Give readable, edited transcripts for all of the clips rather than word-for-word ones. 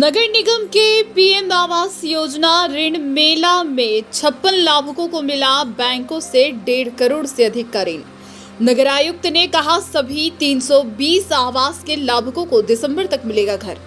नगर निगम के पीएम आवास योजना ऋण मेला में 56 लाभुकों को मिला बैंकों से 1.5 करोड़ से अधिक का ऋण। नगर आयुक्त ने कहा सभी 320 आवास के लाभुकों को दिसंबर तक मिलेगा घर।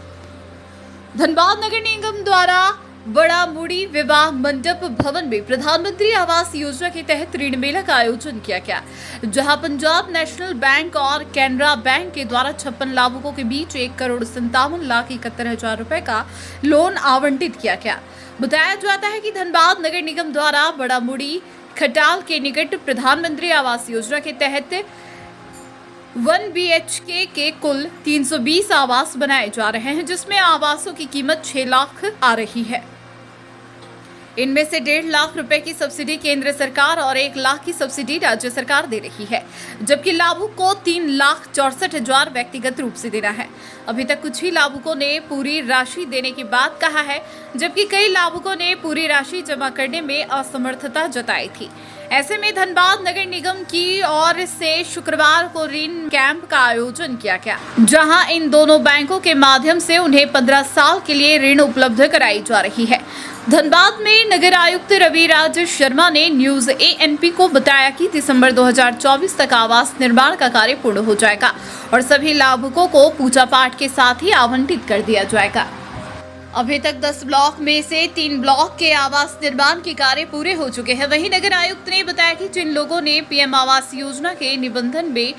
धनबाद नगर निगम द्वारा बड़ा मुड़ी विवाह मंडप भवन में प्रधानमंत्री आवास योजना के तहत ऋण मेला का आयोजन किया गया, जहां पंजाब नेशनल बैंक और कैनरा बैंक के द्वारा 56 लाभुकों के बीच 1,57,71,000 रुपए का लोन आवंटित किया गया। बताया जाता है कि धनबाद नगर निगम द्वारा बड़ा मुड़ी खटाल के निकट प्रधानमंत्री आवास योजना के तहत 1 BHK के कुल 320 आवास बनाए जा रहे हैं, जिसमें आवासों की कीमत 6 लाख आ रही है। इनमें से 1.5 लाख रुपए की सब्सिडी केंद्र सरकार और 1 लाख की सब्सिडी राज्य सरकार दे रही है, जबकि लाभुक को 3,64,000 व्यक्तिगत रूप से देना है। अभी तक कुछ ही लाभुकों ने पूरी राशि देने की बात कहा है, जबकि कई लाभुकों ने पूरी राशि जमा करने में असमर्थता जताई थी। ऐसे में धनबाद नगर निगम की ओर से शुक्रवार को ऋण कैंप का आयोजन किया गया, जहां इन दोनों बैंकों के माध्यम से उन्हें 15 साल के लिए ऋण उपलब्ध कराई जा रही है। धनबाद में नगर आयुक्त रविराज शर्मा ने न्यूज ANP को बताया कि दिसंबर 2024 तक आवास निर्माण का कार्य पूर्ण हो जाएगा और सभी लाभुकों को पूजा पाठ के साथ ही आवंटित कर दिया जाएगा। अभी तक 10 ब्लॉक में से 3 ब्लॉक के आवास निर्माण के कार्य पूरे हो चुके हैं। वहीं नगर आयुक्त ने बताया कि जिन लोगों ने पीएम आवास योजना के निबंधन में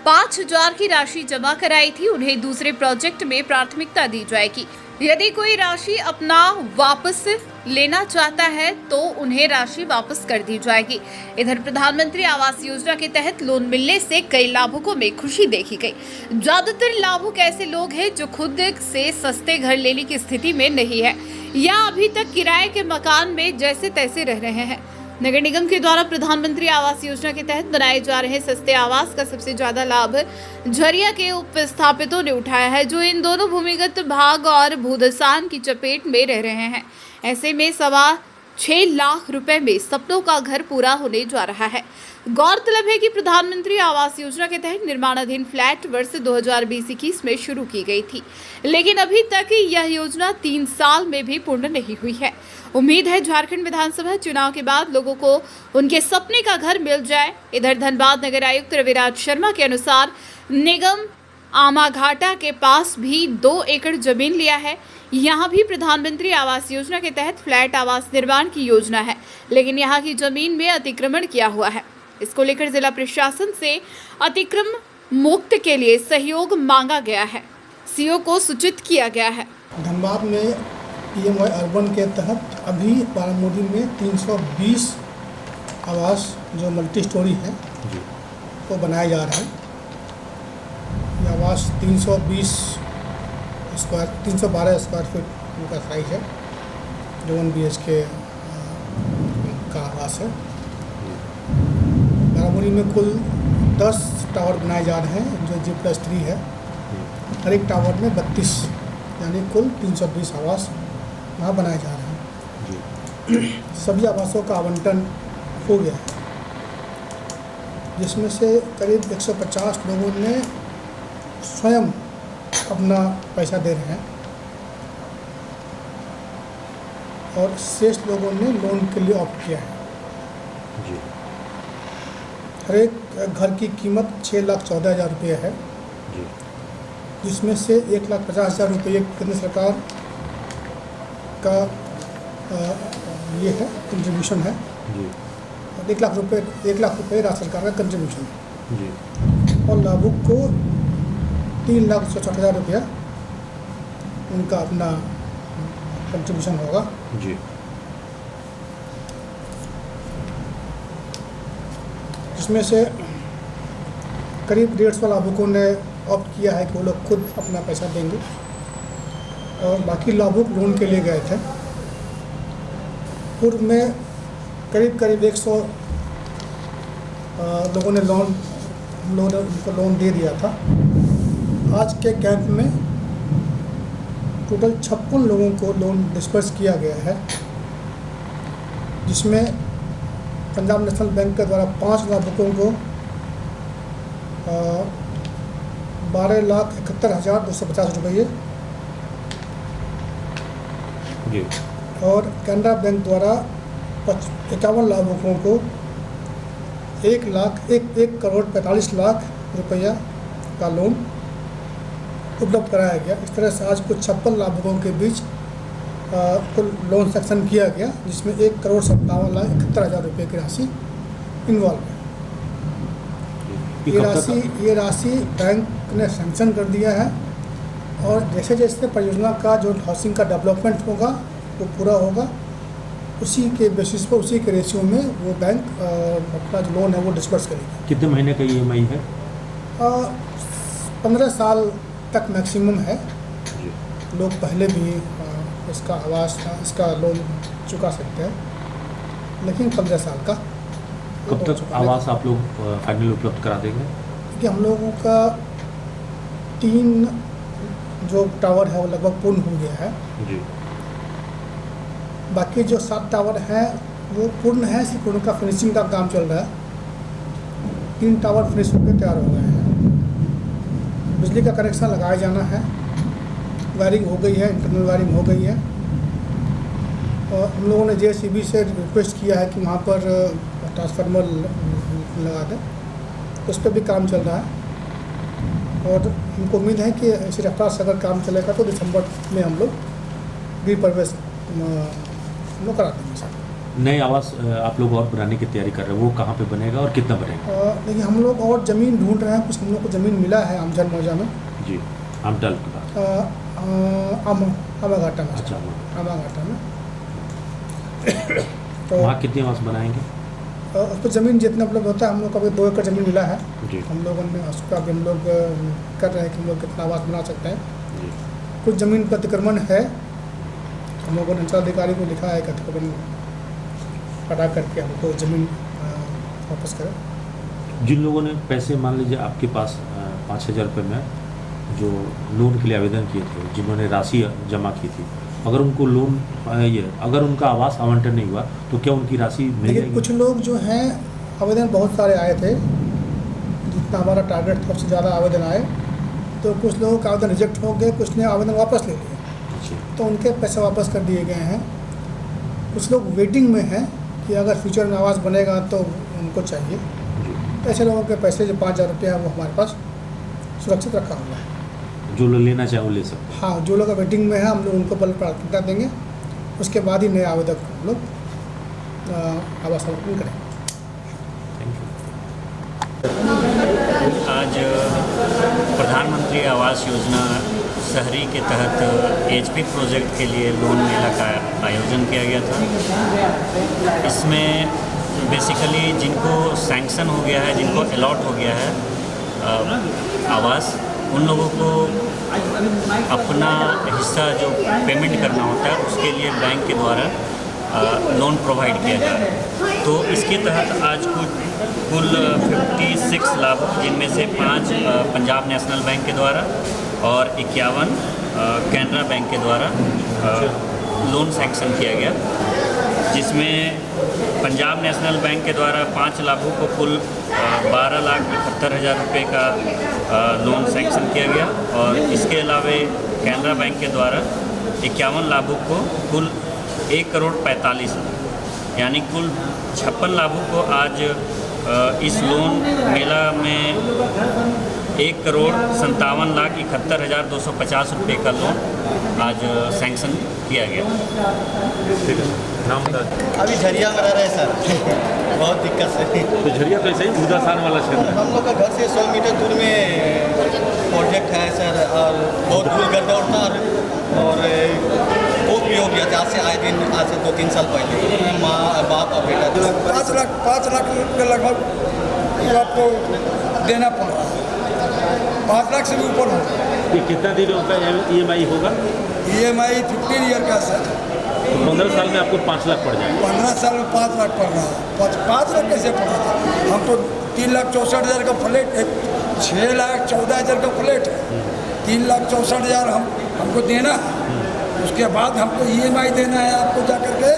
5,000 की राशि जमा कराई थी, उन्हें दूसरे प्रोजेक्ट में प्राथमिकता दी जाएगी। यदि कोई राशि अपना वापस लेना चाहता है तो उन्हें राशि वापस कर दी जाएगी। इधर प्रधानमंत्री आवास योजना के तहत लोन मिलने से कई लाभुकों में खुशी देखी गई। ज्यादातर लाभुक ऐसे लोग हैं जो खुद से सस्ते घर लेने की स्थिति में नहीं है या अभी तक किराए के मकान में जैसे तैसे रह रहे हैं। नगर निगम के द्वारा प्रधानमंत्री आवास योजना के तहत बनाए जा रहे सस्ते आवास का सबसे ज्यादा लाभ झरिया के उपस्थापितों ने उठाया है, जो इन दोनों भूमिगत भाग और भूदसान की चपेट में रह रहे हैं। ऐसे में 6.25 लाख रुपए में सपनों का घर पूरा होने जा रहा है। गौरतलब है कि प्रधानमंत्री आवास योजना के तहत निर्माणाधीन फ्लैट वर्ष 2020-21 में शुरू की गई थी, लेकिन अभी तक यह योजना 3 साल में भी पूर्ण नहीं हुई है। उम्मीद है झारखंड विधानसभा चुनाव के बाद लोगों को उनके सपने का घर मिल जाए। इधर धनबाद नगर आयुक्त रविराज शर्मा के अनुसार निगम आमाघाटा के पास भी 2 एकड़ जमीन लिया है। यहाँ भी प्रधानमंत्री आवास योजना के तहत फ्लैट आवास निर्माण की योजना है, लेकिन यहाँ की जमीन में अतिक्रमण किया हुआ है। इसको लेकर जिला प्रशासन से अतिक्रमण मुक्त के लिए सहयोग मांगा गया है। CO को सूचित किया गया है। धनबाद में PMY अर्बन के तहत अभी बारामूडी में 320 आवास जो मल्टी स्टोरी है वो बनाए जा रहे हैं। ये आवास 312 स्क्वायर फीट का साइज है, जो 1 BHK का आवास है। बारामूडी में कुल 10 टावर बनाए जा रहे हैं, जो G+3 है। हर एक टावर में 32 यानी कुल 320 आवास वहाँ बनाए जा रहे हैं। सभी आवासों का आवंटन हो गया है, जिसमें से करीब 150 लोगों ने स्वयं अपना पैसा दे रहे हैं और शेष लोगों ने लोन के लिए ऑप्ट किया है। हर एक घर की कीमत 6,14,000 रुपये है, जिसमें से 1,50,000 रुपये केंद्र सरकार का ये है कंट्रीब्यूशन है और 1 लाख रुपये राज्य सरकार का कंट्रीब्यूशन है और लाभुक को 3,60,000 रुपया उनका अपना कंट्रीब्यूशन होगा। इसमें से करीब 150 लाभुकों ने ऑप्ट किया है कि वो लोग खुद अपना पैसा देंगे और बाकी लाभुक लोन के लिए गए थे। पूर्व में करीब 100 लोगों ने उनको लोन दे दिया था। आज के कैंप में टोटल 56 लोगों को लोन डिस्पर्स किया गया है, जिसमें पंजाब नेशनल बैंक के द्वारा 5 लाभुकों को 12,71,250 रुपये जी। और कैनरा बैंक द्वारा 51 लाभुकों को 1,45,00,000 रुपया का लोन उपलब्ध कराया गया। इस तरह से आज कुछ 56 लाभुकों के बीच कुल लोन सेक्शन किया गया, जिसमें 1,57,71,000 रुपये की राशि इन्वॉल्व है। ये राशि बैंक ने सैंक्शन कर दिया है और जैसे जैसे परियोजना का जो हाउसिंग का डेवलपमेंट होगा वो पूरा होगा, उसी के बेसिस पर, उसी के रेशियो में वो बैंक अपना जो लोन है वो डिस्बर्स करेगी। कितने महीने का EMI है? 15 साल तक मैक्सिमम है। जी। लोग पहले भी इसका लोन चुका सकते हैं, लेकिन 15 साल का। कब तक आवास आप लोग फाइनल उपलब्ध करा देंगे? कि हम लोगों का 3 जो टावर है वो लगभग पूर्ण हो गया है। जी। बाकी जो 7 टावर हैं वो पूर्ण है, सिर्फ उनका फिनिशिंग का काम चल रहा है। 3 टावर फिनिश होकर तैयार हो गए हैं। बिजली का कनेक्शन लगाया जाना है, वायरिंग हो गई है, इंटरनल वायरिंग हो गई है। और हम लोगों ने JCB से रिक्वेस्ट किया है कि वहाँ पर ट्रांसफार्मर लगा दें, उस पर भी काम चल रहा है। और हमको उम्मीद है कि इसी रफ्तार से अगर काम चलेगा तो दिसंबर में हम लोग गृह प्रवेश हम लोग करा देंगे सर। नए आवास आप लोग और बनाने की तैयारी कर रहे हैं, वो कहाँ पे बनेगा और कितना बनेगा? देखिए, हम लोग और ज़मीन ढूंढ रहे हैं। कुछ हम लोग को ज़मीन मिला है आमझर मौजा में। जी। आमटल के पास? आमाघाटा में। अच्छा। आमाघाटा में। तो वहाँ कितने आवास बनाएंगे? उस पर ज़मीन जितना उपलब्ध होता है, हम लोग को अभी 2 एकड़ ज़मीन मिला है। जी। हम लोगों ने उस पर अभी हम लोग कर रहे हैं कि हम लोग कितना आवास बना सकते हैं। जी। कुछ ज़मीन पर अतिक्रमण है, हम लोगों ने अंचलाधिकारी को लिखा है कि अतिक्रमण हटा करके हमको ज़मीन वापस करें। जिन लोगों ने पैसे, मान लीजिए आपके पास 5,000 रुपये में जो लोन के लिए आवेदन किए थे, जिन्होंने राशि जमा की थी, अगर उनको लोन अगर उनका आवास आवंटन नहीं हुआ तो क्या उनकी राशि मिल जाएगी? कुछ लोग जो हैं, आवेदन बहुत सारे आए थे, जितना हमारा टारगेट था उससे ज़्यादा आवेदन आए, तो कुछ लोगों का आवेदन रिजेक्ट हो गए, कुछ ने आवेदन वापस ले लिए, तो उनके पैसे वापस कर दिए गए हैं। कुछ लोग वेटिंग में हैं कि अगर फ्यूचर में आवास बनेगा तो उनको चाहिए। ऐसे लोगों के पैसे जो 5,000 रुपये है वो हमारे पास सुरक्षित रखा हुआ है। जो लोग लेना चाहे वो ले सकते हैं? हाँ, जो लोग वेटिंग में है हम लोग उनको पहले प्राथमिकता देंगे, उसके बाद ही नए आवेदक हम लोग आवास आवंटन करेंगे। आज प्रधानमंत्री आवास योजना शहरी के तहत HP प्रोजेक्ट के लिए लोन मेला का आयोजन किया गया था। इसमें बेसिकली जिनको सैंक्शन हो गया है, जिनको अलॉट हो गया है आवास, उन लोगों को अपना हिस्सा जो पेमेंट करना होता है उसके लिए बैंक के द्वारा लोन प्रोवाइड किया जा रहा है। तो इसके तहत आज कुल 56 लाभ, जिनमें से 5 पंजाब नेशनल बैंक के द्वारा और 51 कैनरा बैंक के द्वारा लोन सैंक्शन किया गया, जिसमें पंजाब नेशनल बैंक के द्वारा 5 लाभों को कुल 12,71,000 रुपये का लोन सैंक्शन किया गया और इसके अलावा कैनरा बैंक के द्वारा 51 लाभों को कुल 1,45,00,000, यानी कुल 56 लाभों को आज इस लोन मेला में 1,57,71,250 रुपये का लोन आज सैंक्शन किया गया। ठीक है, नाम बता। अभी झरिया में रह रहे हैं सर। बहुत दिक्कत से। तो झरिया तो ऐसे ही भूदासान वाला क्षेत्र है? हम लोग का घर से 100 मीटर दूर में प्रोजेक्ट है सर, और बहुत दूर घर दौड़ता और वो भी हो गया था आज से 2-3 साल पहले। माँ बाप और बेटा 5 लाख के लगभग आपको देना पड़ रहा है। 5 लाख से भी ऊपर हो। ये कितना दिन का EMI होगा? EMI 15 ईयर का सर। तो 15 साल में आपको 5 लाख पड़ जाएगा। 15 साल में 5 लाख पड़ रहा है। 5 लाख कैसे पड़ रहा है? हम तो 3,64,000 का फ्लैट, 6,14,000 का फ्लैट है, 3,64,000 हमको देना है। उसके बाद हमको EMI देना है आपको जा करके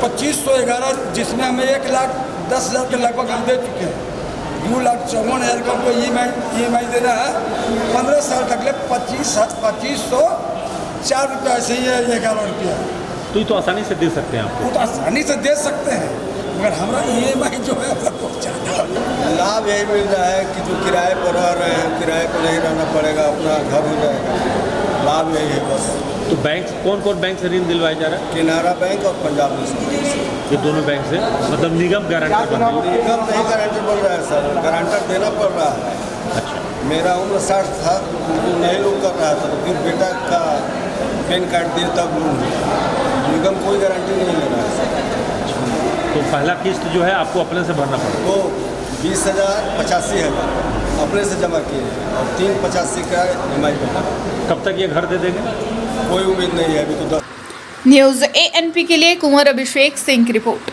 2,511, जिसमें हमें 1,10,000 के लगभग हम दे चुके हैं। 2,54,000 का हमको EMI देना है 15 साल तक ले 2,500 4 रुपया ऐसे ही है, 11 रुपया। तो ये तो आसानी से दे सकते हैं आपको। वो तो आसानी से दे सकते हैं, मगर हमारा EMI जो है बहुत ज़्यादा। लाभ यही मिल रहा है कि जो किराए पर रह रहे हैं, किराए पर नहीं रहना पड़ेगा, अपना घर हो जाएगा। लाभ यही है बस। तो बैंक कौन कौन बैंक से ऋण दिलवाया जा रहा है? केनरा बैंक और पंजाब नेशनल बैंक। ये दोनों बैंक से, मतलब निगम गारंटर बन रही है। निगम नहीं गारंटर बन रहा है सर, गारंटर देना पड़ रहा है। अच्छा, मेरा उम्र 60 था, तो नहीं लोग कर रहा था, तो फिर बेटा का पैन कार्ड दिए तब लोन हुआ। निगम कोई गारंटी नहीं ले रहा है सर। तो पहला किस्त जो है आपको अपने से भरना पड़ेगा। तो 20,000 85,000 अपने से जमा किए हैं और 385 का EMI बना। कब तक ये घर दे देंगे? कोई उम्मीद नहीं है अभी तो। न्यूज ANP के लिए कुंवर अभिषेक सिंह की रिपोर्ट।